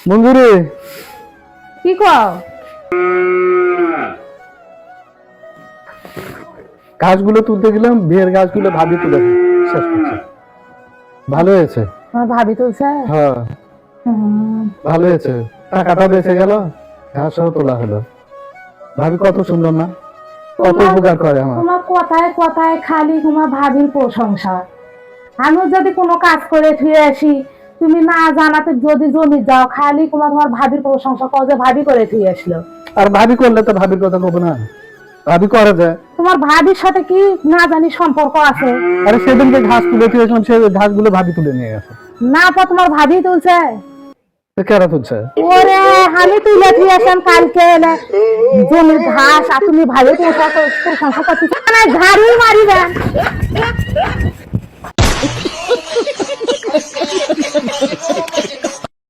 বন্ধুরে কি কও? গাছগুলো তুলতে গেলাম, বিয়ের গাছগুলো ভাবি তুলে শেষ করছে। ভালো হয়েছে। আমার ভাবি তুলছে? হ্যাঁ ভালো হয়েছে, টাকাটা বেঁচে গেল, ঘাসও তোলা হলো। ভাবি কত সুন্দর না, কত উপকার করে আমার। তোমার কথায় কথায় খালি তোমার ভাবির প্রশংসা। আমিও যদি কোনো কাজ করে ফিরে আসি, তুমি না জানাতে যদি জমি যাও, খালি তোমার ভাবির প্রশংসা করো যে ভাবি করে ফিরে আসলো। আর ভাবি করলে তো ভাবির কথা কব না, ভাবি করে যায়। তোমার ভাবির সাথে কি না জানি সম্পর্ক আছে? আরে সেদিনকে ঘাস তুলে দিয়েছিলাম, সে ঘাসগুলো ভাবি তুলে নিয়ে গেছে। না তো তোমার ভাবি তুলছে? কেরা তুলছে? ওরে আমি তুলে ফিরে আসলাম কালকে এলে জমির ঘাস, আর তুমি ভাবি প্রশংসা করতেছ, না ঝাড়ু মারিবেন।